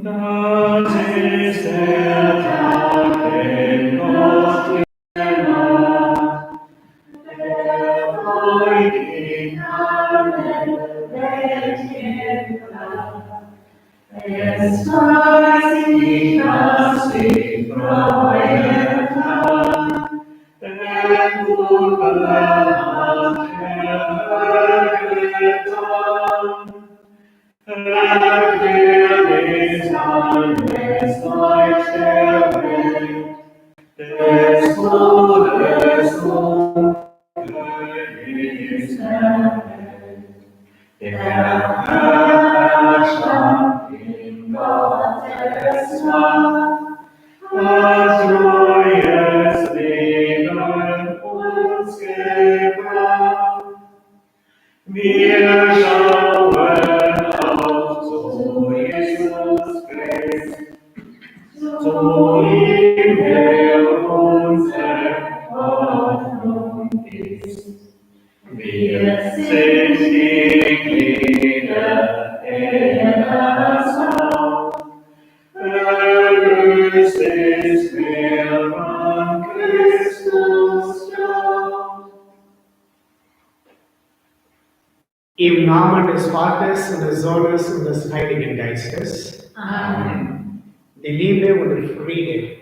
Das ist der Tag, den Gott gemacht, der Freud in alle Welt gebracht. Es weiß nicht, was die Freude hat, denn Wunder hat getan. Erklärnis alles Leid der Welt, des Todes Dunkel ist erhellt. Der Herr stand in Gottes Macht, hat neues Leben uns gebracht. Wir schauen auf zu Jesus Christ, zu ihm, der unsere Hoffnung ist. Wir sind die Glieder Eras Haupt, erlöst ist wer an Christus glaubt. Im Namen des Vaters und des Sohnes und des Heiligen Geistes. Amen. Die Liebe und der Friede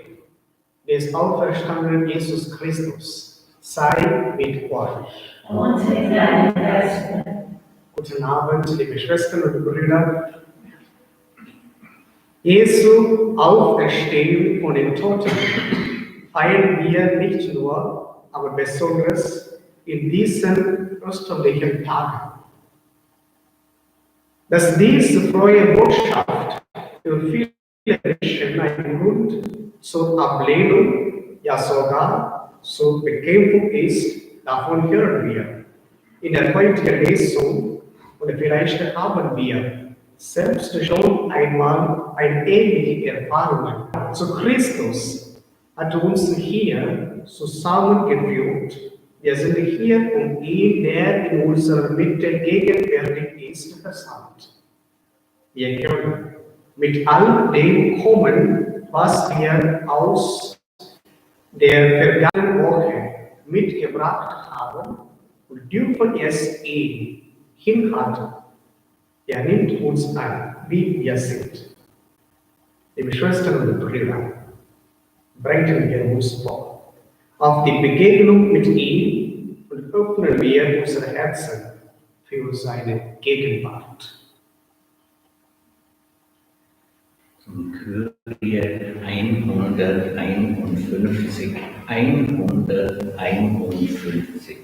des auferstandenen Jesus Christus sei mit euch. Und mit deinem Geist. Guten Abend, liebe Schwestern und Brüder. Jesu Auferstehung von den Toten feiern wir nicht nur, aber besonders in diesen österlichen Tagen. Dass diese frohe Botschaft für viele Menschen ein Grund zur Ablehnung, ja sogar zur Bekämpfung ist, davon hören wir. In der heutigen Lesung, oder vielleicht haben wir selbst schon einmal eine ähnliche Erfahrung. Zu Christus hat uns hier zusammengeführt. Wir sind hier, um ihn, der in unserer Mitte gegenwärtig ist, versammelt. Wir können mit all dem kommen, was wir aus der vergangenen Woche mitgebracht haben, und dürfen es ihm hinhalten. Er nimmt uns an, wie wir sind. Liebe Schwestern und Brüder, bereiten wir uns vor auf die Begegnung mit ihm und öffnen wir unsere Herzen für seine Gegenwart. Zum Kyrie 151. 151.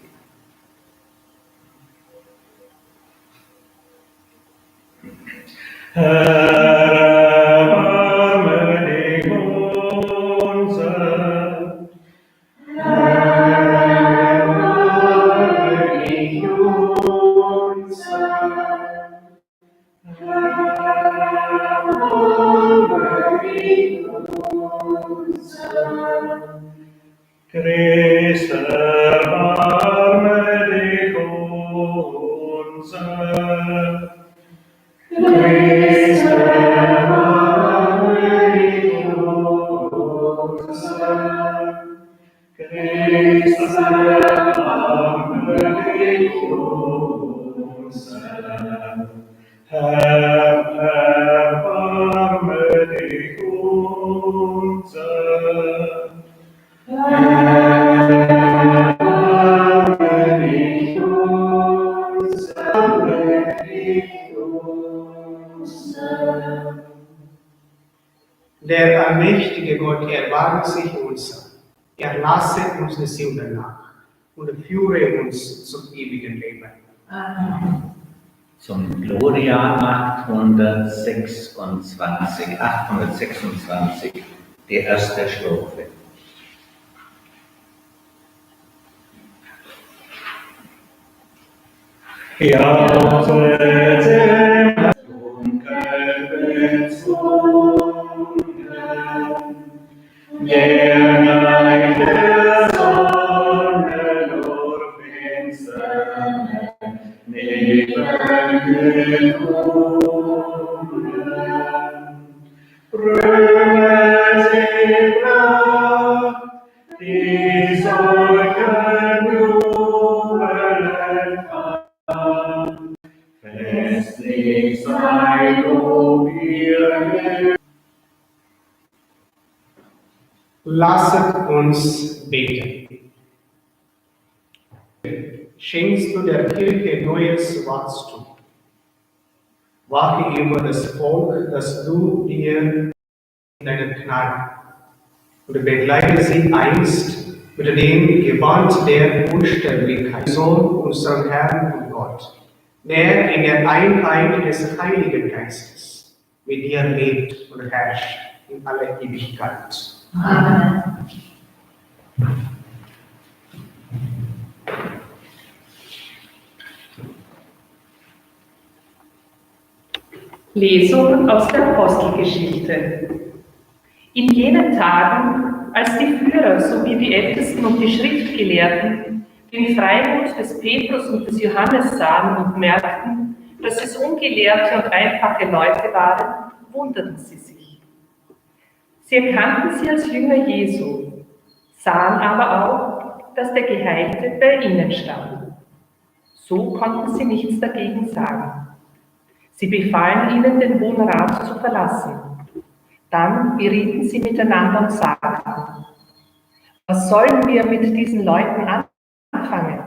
Erbarme dich unser. Erbarme dich unser. Erbarme dich unser. Christ, erbarme dich unser. Christ, erbarme dich unser. Christ, erbarme dich unser. Herr, erbarme dich unser. Erbarme dich unser. Der allmächtige Gott erbarme sich unser. Er lasse unsere Sünden nach und führe uns zum ewigen Leben. Amen. Zum Gloria 826, die erste Strophe. Jauchzet dem Dunkel bezwungen, der gleicht der Sonne nur finsterne Nebel gedrungen. geistlich sei du ihr. Lasset uns beten. Schenkst du der Kirche neues Wachstum. Wache über das Volk, das du dir in deiner Gnade und begleite sie einst mit dem Gewand der Unsterblichkeit, Sohn unserem Herrn und Gott, der in der Einheit des Heiligen Geistes mit dir lebt und herrscht in aller Ewigkeit. Amen. Lesung aus der Apostelgeschichte. In jenen Tagen, als die Führer sowie die Ältesten und die Schriftgelehrten den Freimut des Petrus und des Johannes sahen und merkten, dass es ungelehrte und einfache Leute waren, wunderten sie sich. Sie erkannten sie als Jünger Jesu, sahen aber auch, dass der Geheilte bei ihnen stand. So konnten sie nichts dagegen sagen. Sie befahlen ihnen, den Hohen Rat zu verlassen. Dann berieten sie miteinander und sagten: Was sollen wir mit diesen Leuten anfangen?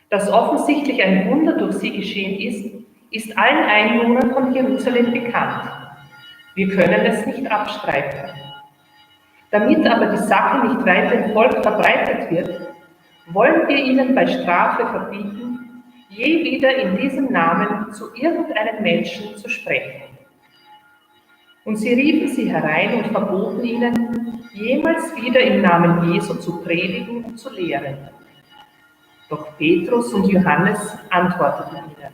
Dass offensichtlich ein Wunder durch sie geschehen ist allen Einwohnern von Jerusalem bekannt. Wir können es nicht abstreiten. Damit aber die Sache nicht weiter im Volk verbreitet wird, wollen wir ihnen bei Strafe verbieten, je wieder in diesem Namen zu irgendeinem Menschen zu sprechen. Und sie riefen sie herein und verboten ihnen, jemals wieder im Namen Jesu zu predigen und zu lehren. Doch Petrus und Johannes antworteten ihnen: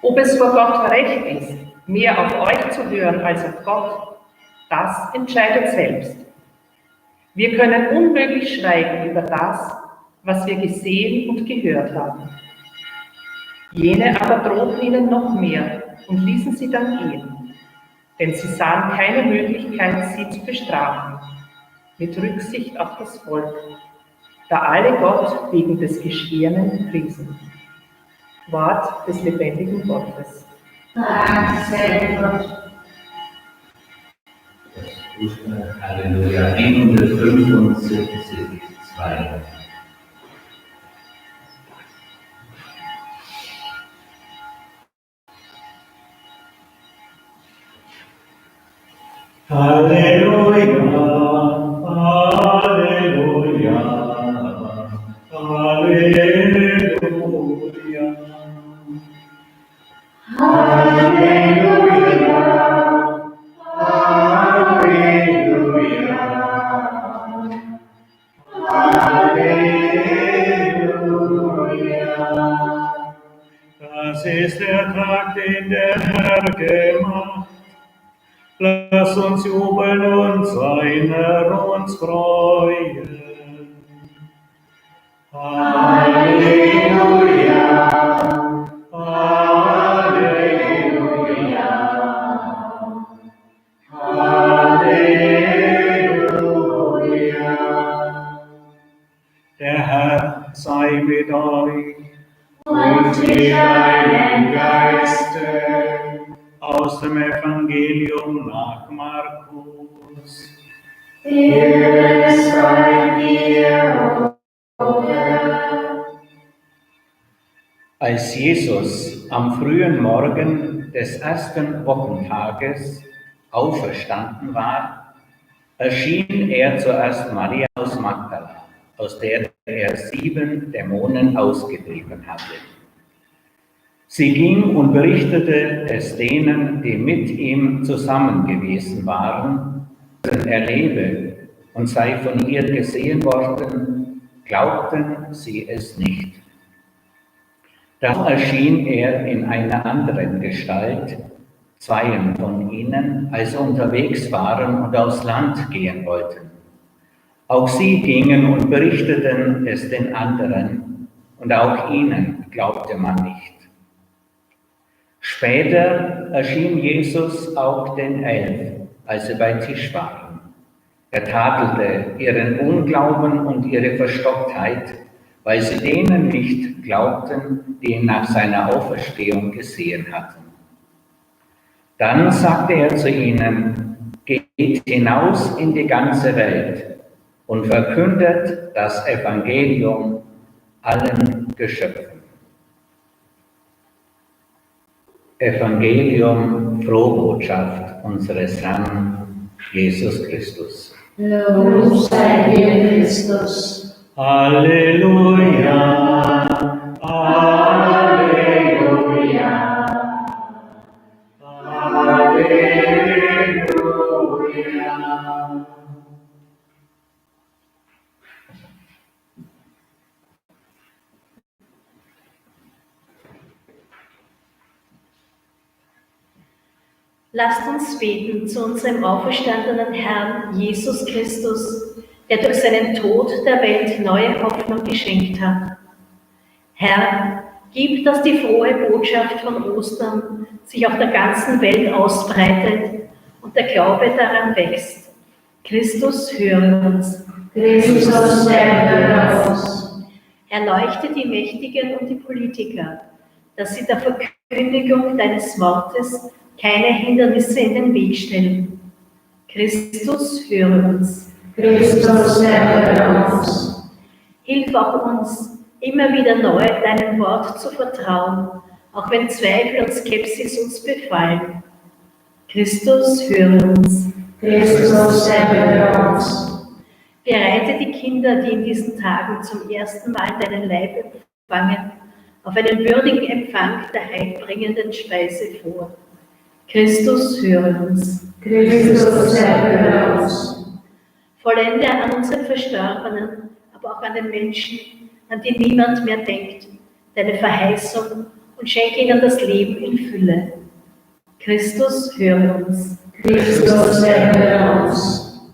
Ob es vor Gott recht ist, mehr auf euch zu hören als auf Gott, das entscheidet selbst. Wir können unmöglich schweigen über das, was wir gesehen und gehört haben. Jene aber drohten ihnen noch mehr und ließen sie dann gehen, denn sie sahen keine Möglichkeit, sie zu bestrafen, mit Rücksicht auf das Volk, da alle Gott wegen des Geschehenen priesen. Wort des lebendigen Gottes. Dank sei Gott. Halleluja, 175, 2. Halleluja, Halleluja, Halleluja. Halleluja, Halleluja, Halleluja. Das ist der Tag, den der Herr gemacht. Lass uns jubeln und seiner uns freuen. Halleluja, Halleluja, Halleluja. Der Herr sei mit euch Und mit deinem Geiste. Aus dem Evangelium nach Markus. Ehre sei dir, o Herr. Als Jesus am frühen Morgen des ersten Wochentages auferstanden war, erschien er zuerst Maria aus Magdala, aus der er 7 Dämonen ausgetrieben hatte. Sie ging und berichtete es denen, die mit ihm zusammen gewesen waren, er lebe und sei von ihr gesehen worden, glaubten sie es nicht. Da erschien er in einer anderen Gestalt, 2 von ihnen, als sie unterwegs waren und aufs Land gehen wollten. Auch sie gingen und berichteten es den anderen, und auch ihnen glaubte man nicht. Später erschien Jesus auch den 11, als sie bei Tisch waren. Er tadelte ihren Unglauben und ihre Verstocktheit weil sie denen nicht glaubten, die ihn nach seiner Auferstehung gesehen hatten. Dann sagte er zu ihnen: Geht hinaus in die ganze Welt und verkündet das Evangelium allen Geschöpfen. Evangelium, Frohbotschaft unseres Herrn Jesus Christus. Lob sei dir, Christus. Halleluja, Halleluja, Halleluja. Lasst uns beten zu unserem auferstandenen Herrn Jesus Christus, der durch seinen Tod der Welt neue Hoffnung geschenkt hat. Herr, gib, dass die frohe Botschaft von Ostern sich auf der ganzen Welt ausbreitet und der Glaube daran wächst. Christus, höre uns. Christus, erhöre uns. Erleuchte die Mächtigen und die Politiker, dass sie der Verkündigung deines Wortes keine Hindernisse in den Weg stellen. Christus, höre uns. Christus, erhöre uns. Hilf auch uns, immer wieder neu deinem Wort zu vertrauen, auch wenn Zweifel und Skepsis uns befallen. Christus, höre uns. Christus, erhöre uns. Bereite die Kinder, die in diesen Tagen zum ersten Mal deinen Leib empfangen, auf einen würdigen Empfang der heilbringenden Speise vor. Christus, höre uns. Christus, erhöre uns. Vollende an unseren Verstorbenen, aber auch an den Menschen, an die niemand mehr denkt, deine Verheißung und schenke ihnen das Leben in Fülle. Christus, höre uns. Christus, erhöre uns.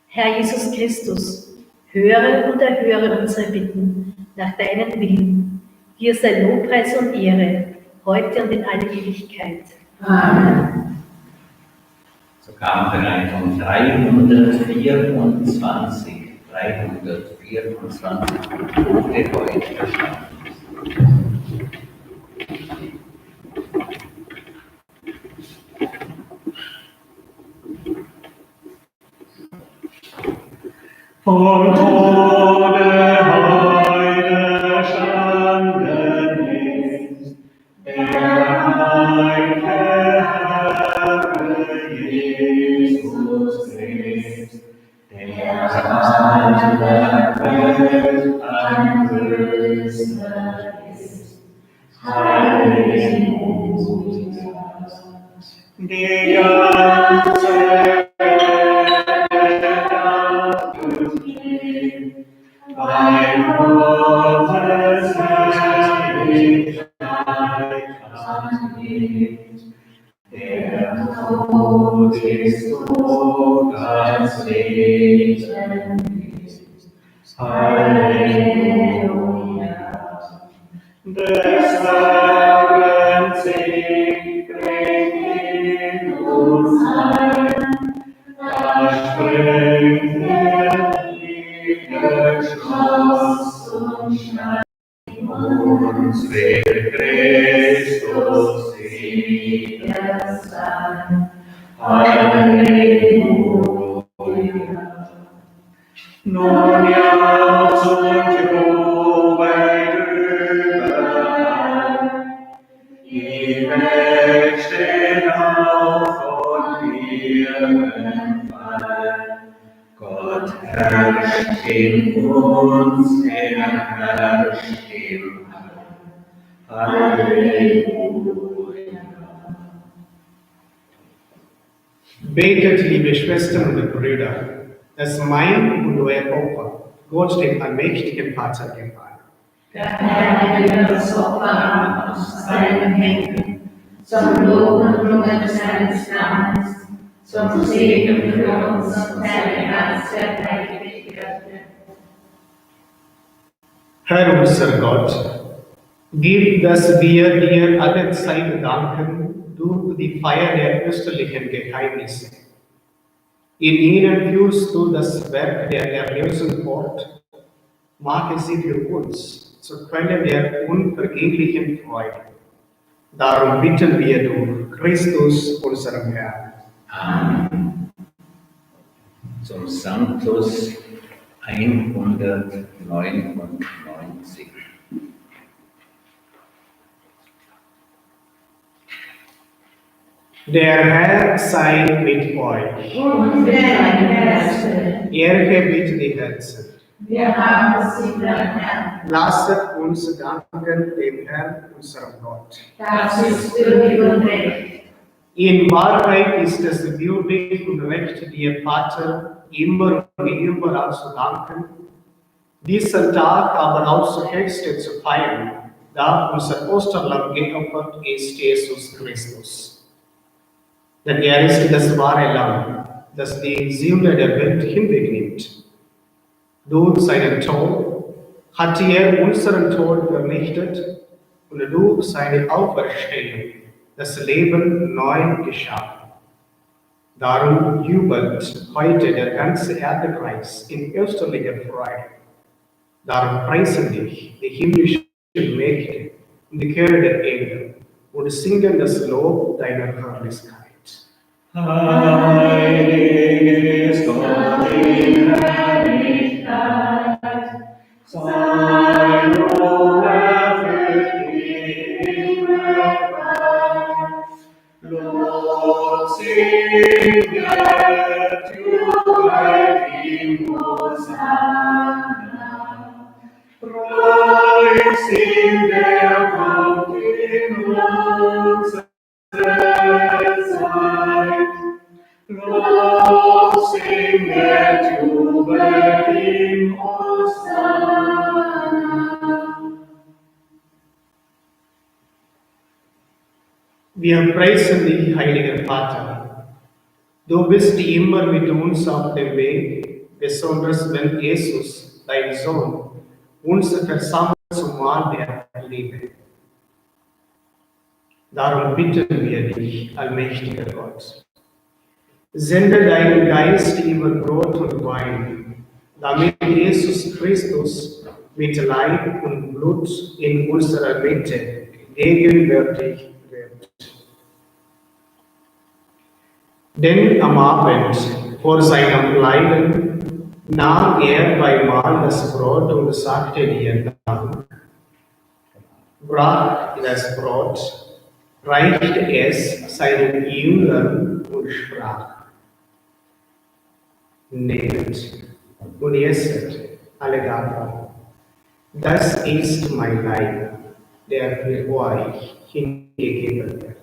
Herr Jesus Christus, höre und erhöre unsere Bitten nach deinem Willen. Dir sei Lobpreis und Ehre, heute und in alle Ewigkeit. Amen. So kam Vereinigung 324. 324 wurde heute erstanden. Vom Tode heute erstanden ist der heilige Herr Jesus Christ, der alle Welt ein Größter ist. Halleluja. Die ganze weil Gottes Herrlichkeit angeht, der Tod ist tot, das Leben ist. Halleluja. Des Herrn Sieg bringt in uns ein, da springt der Schloss und schneit uns will Christus Sieger sein. Halleluja. Nun jauchzt und jubelt überall, die Welt steht auf und ihren Fall. Gott herrscht in uns, er herrscht im All. Halleluja. Betet, liebe Schwestern und Brüder, dass mein und euer Opfer Gott dem allmächtigen Vater gefallen. Der Herr nimmt das Opfer an aus seinen Händen, zum Lob und Ruhm seines Namens, zum Segen für uns und seine ganze Heiligkeit. Herr unser Gott, gib, dass wir dir alle Zeit danken durch die Feier der österlichen Geheimnisse. In ihnen führst du das Werk der Erlösung fort mache sie für uns zur Quelle der unvergänglichen Freude. Darum bitten wir durch Christus, unseren Herrn. Amen. Zum Sanctus 199. Der Herr sei mit euch. Und mit deinem Herzen. Erhebet die Herzen. Wir haben sie beim Herrn. Lasset uns danken dem Herrn, unserem Gott. Das ist würdig und recht. In Wahrheit ist es würdig und recht, dir Vater immer und überall zu danken, diesen Tag aber auch zu Feste zu feiern, da unser Osterlamm geopfert ist, Jesus Christus. Denn er ist das wahre Lamm, das die Sünde der Welt hinwegnimmt. Durch seinen Tod hat er unseren Tod vernichtet und durch seine Auferstehung das Leben neu geschaffen. Darum jubelt heute der ganze Erdekreis in österlicher Freude. Darum preisen dich die himmlischen Mächte und die Chöre der Engel und singen das Lob deiner Herrlichkeit. Heilig ist Gott in Herrlichkeit, sein Lob erfüllt die Himmelfahrt. Lob singet, jubelt ihm Hosanna. Preis ihm, der kommt in unsere Zeit. Lob singet, jubelt ihm Hosanna. Wir preisen dich, heiliger Vater. Du bist immer mit uns auf dem Weg, besonders wenn Jesus, dein Sohn, uns versammelt zum Mahl der Liebe. Darum bitten wir dich, allmächtiger Gott. Sende deinen Geist über Brot und Wein, damit Jesus Christus mit Leib und Blut in unserer Mitte gegenwärtig wird. Denn am Abend vor seinem Leiden nahm er beim Mahl das Brot und sagte dir Dank, brach das Brot, reichte es seinen Jüngern und sprach: Nehmet und esset alle davon. Das ist mein Leib, der für euch hingegeben wird.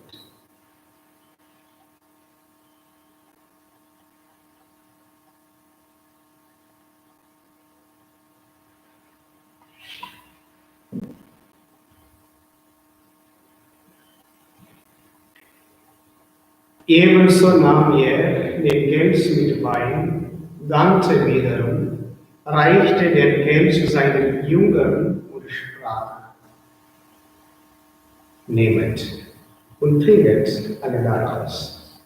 Ebenso nahm er den Kelch mit Wein, dankte wiederum, reichte den Kelch seinen Jüngern und sprach: Nehmet und trinket alle daraus.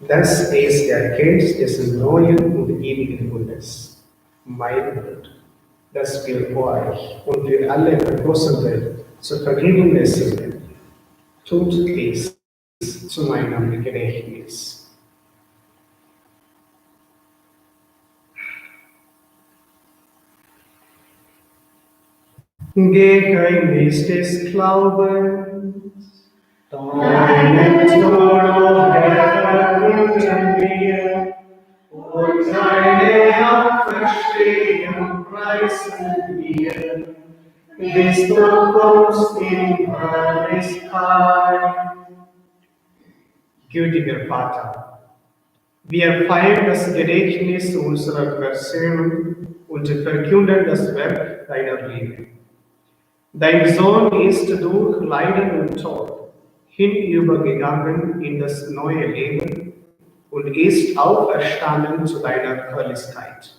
Das ist der Kelch des neuen und ewigen Bundes, mein Blut, das für euch und für alle vergossen wird zur Vergebung der Sünden. Tut dies zu meinem Gedächtnis. Geheimnis des Glaubens. Deinen Tod, o Herr, verkünden wir, und deine Auferstehung preisen wir, bis du kommst in Herrlichkeit. Gütiger Vater, wir feiern das Gedächtnis unserer Versöhnung und verkünden das Werk deiner Liebe. Dein Sohn ist durch Leiden und Tod hinübergegangen in das neue Leben und ist auferstanden zu deiner Herrlichkeit.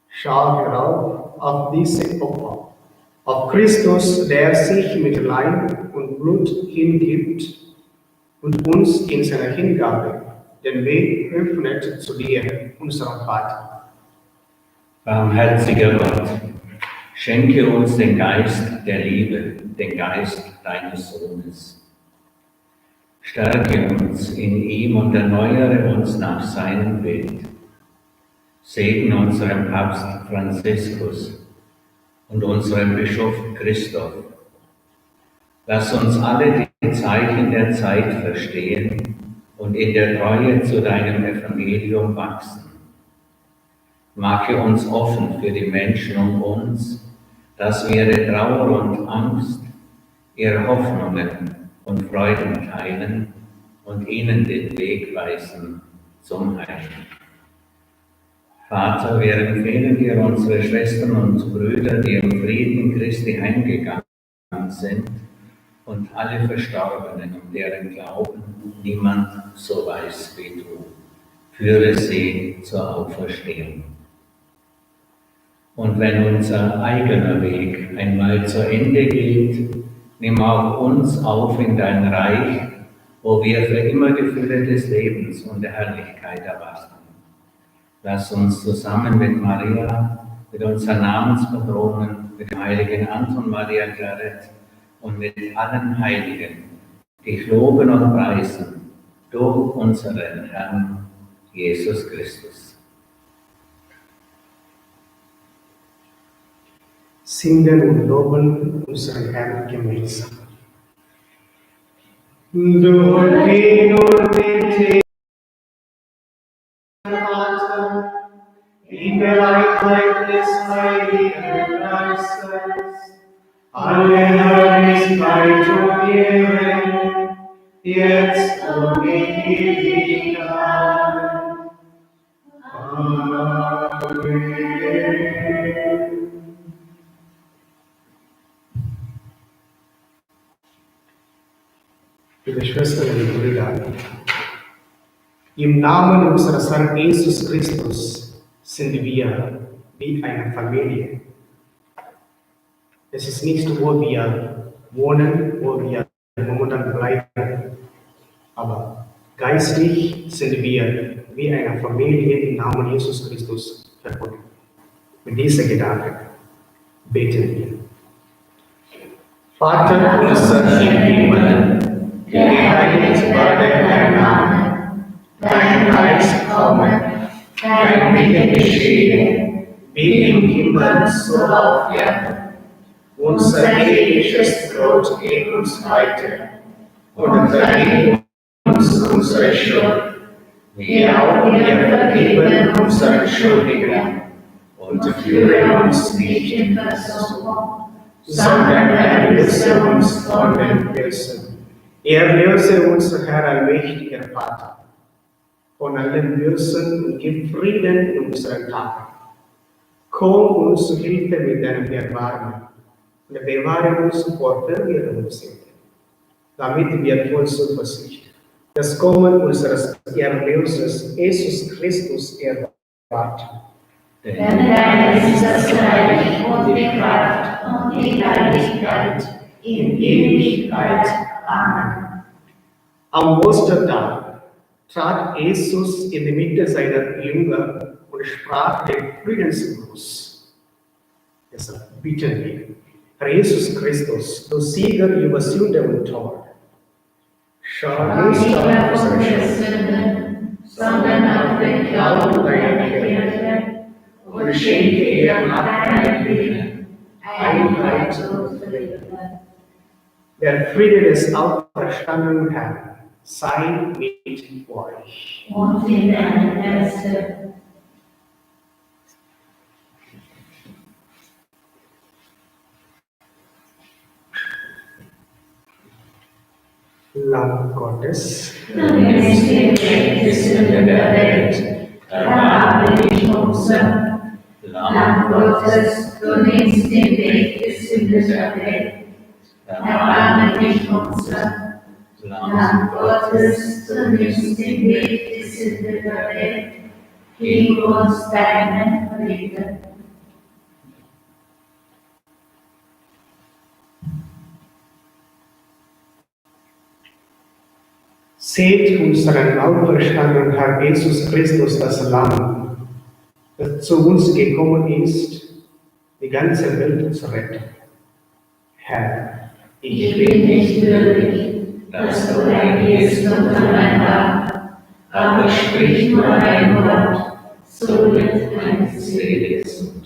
Schau herauf auf diese Opfer, auf Christus, der sich mit Leib und Blut hingibt und uns in seiner Hingabe den Weg öffnet zu dir, unserem Vater. Barmherziger Gott, Schenke uns den Geist der Liebe, den Geist deines Sohnes. Stärke uns in ihm und erneuere uns nach seinem Bild. Segne unseren Papst Franziskus und unseren Bischof Christoph. Lass uns alle die Zeichen der Zeit verstehen und in der Treue zu deinem Evangelium wachsen. Mache uns offen für die Menschen um uns, dass wir ihre Trauer und Angst, ihre Hoffnungen und Freuden teilen und ihnen den Weg weisen zum Heil. Vater, wir empfehlen dir unsere Schwestern und Brüder, die im Frieden Christi heimgegangen sind, und alle Verstorbenen, um deren Glauben niemand so weiß wie du. Führe sie zur Auferstehung. Und wenn unser eigener Weg einmal zu Ende geht, nimm auch uns auf in dein Reich, wo wir für immer die Fülle des Lebens und der Herrlichkeit erwarten. Lass uns zusammen mit Maria, mit unseren Namenspatronen, mit dem heiligen Anton Maria Claret und mit allen Heiligen dich loben und preisen durch unseren Herrn Jesus Christus. Singen und loben unseren Herrn gemeinsam. Durch ihn und mit Vater, in der Einheit des Heiligen Geistes, alle Herrlichkeit und Ehre, jetzt und in Ewigkeit. Amen. Liebe Schwestern und Brüder, im Namen unseres Herrn Jesus Christus sind wir wie eine Familie. Es ist nicht, wo wir wohnen, wo wir momentan bleiben, aber geistlich sind wir wie eine Familie im Namen Jesus Christus verbunden. Mit diesen Gedanken beten wir. Vater unser im Himmel, geheiligt werde dein Name, dein Geist komme, dein Wille geschehe, wie im Himmel so auf Erden. Unser tägliches Brot gib uns heute und vergib uns unsere Schuld, wie auch wir vergeben unseren Schuldigen, und führe uns nicht in Versuchung, sondern erlöse uns von dem Bösen. Erlöse uns, Herr allmächtiger Vater, von allem Bösen und gib Frieden in unseren Tagen. Komm uns zu Hilfe mit deinem Erbarmen und bewahre uns vor Verwirrung und Sünde, damit wir voll Zuversicht das Kommen unseres Erlösers Jesus Christus erwarten. Denn dein ist das Reich und die Kraft und die Herrlichkeit in Ewigkeit. Amen. Am Ostertag trat Jesus in die Mitte seiner Jünger und sprach den Friedensgruß. Deshalb bitten wir, Herr Jesus Christus, du Sieger über Sünde und Tod, schau nicht auf unsere Sünden, sondern auf den Glauben deiner Kirche und schenke ihr nach deinem Willen Einheit und Frieden. Der Friede des auferstandenen Herrn sei mit euch. Und in deinem Geiste. Lamm Gottes, Du nimmst den Weg der Sünde der Welt, erbarme dich unser. Lamm Gottes, du nimmst den Weg der Sünde der Welt, erbarme dich unser. Lamm Gottes, du nimmst den Weg der Sünde der Welt, gib uns deinen Frieden. seht unseren auferstandenen Herrn Jesus Christus, das Lamm, das zu uns gekommen ist, die ganze Welt zu retten. Herr, Ich bin nicht würdig, dass du eingehst unter mein Dach, aber sprich nur ein Wort, so wird meine Seele gesund.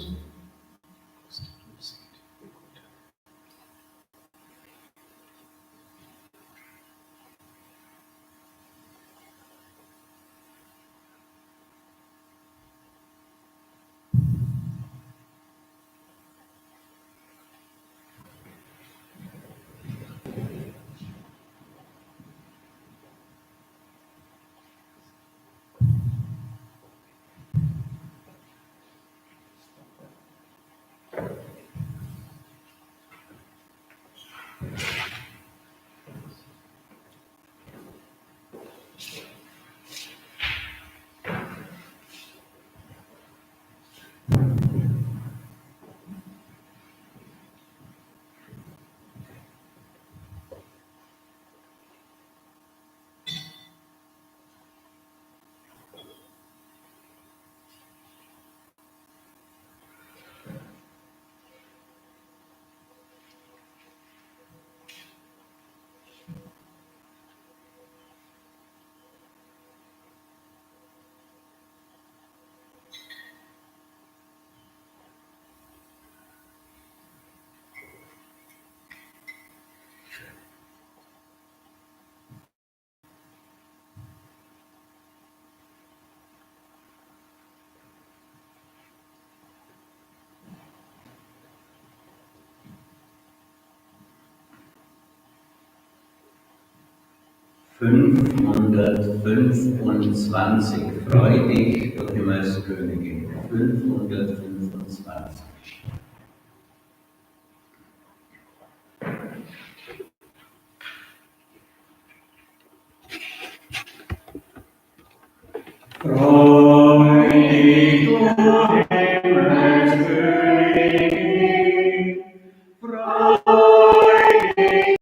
»525, freu dich, du Himmelskönigin«, 525. Freu dich, du Himmelskönigin, freu dich,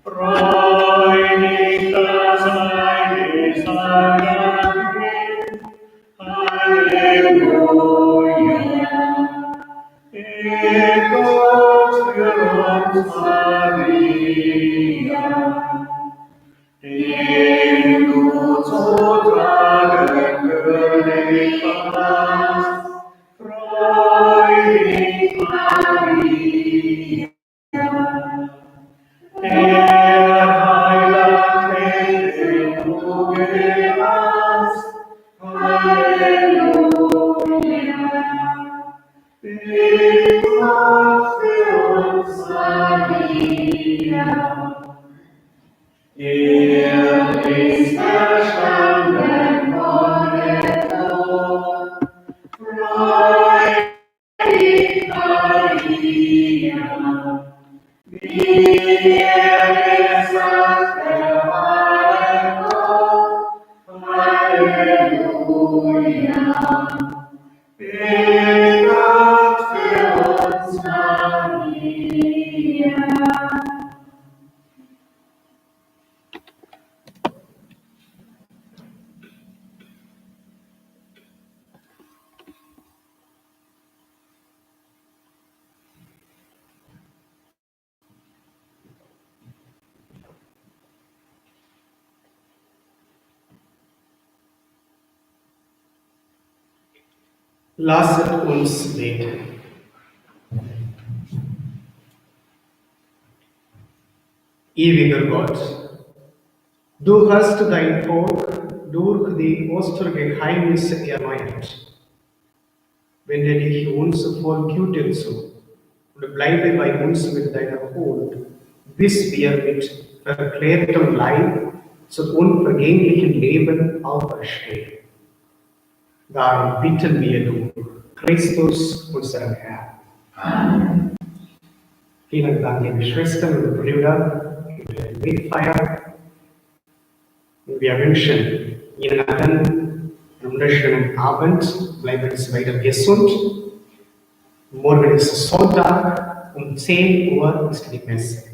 freu dich, dass dein Israel geht. Halleluja. In Gott für uns Maria, den du zu tragen würdig warst. Freu dich, Maria. Der Heiland hält, den du gehast. Halleluja. Den Gott für uns Maria. Er ist erstanden von den Toten. Freu dich, Maria. Wie er gesagt, der wahre Gott. Halleluja. Den Gott für uns Maria. Lasset uns beten. Ewiger Gott, du hast dein Volk durch die Ostergeheimnisse erneuert. Wende dich uns voll Güte zu und bleibe bei uns mit deiner Huld, bis wir mit verklärtem Leib zum unvergänglichen Leben auferstehen. Darum bitten wir durch Christus, unseren Herrn. Amen. Vielen Dank, liebe Schwestern und Brüder, für die Mitfeier. Und wir wünschen Ihnen allen einen wunderschönen Abend. Bleiben Sie weiter gesund. Morgen ist Sonntag, um 10 Uhr ist die Messe.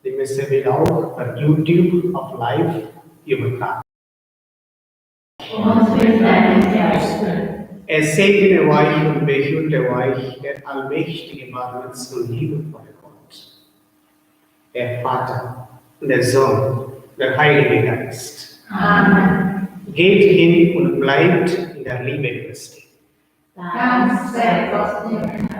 Die Messe wird auch per YouTube auf Live übertragen. Und mit deinem Geiste. Er segne euch und behüte euch, der allmächtige, barmherzige und liebevolle Gott, der Vater und der Sohn, der Heilige Geist. Amen. Geht hin und bleibt in der Liebe Christi. Dank sei Gott im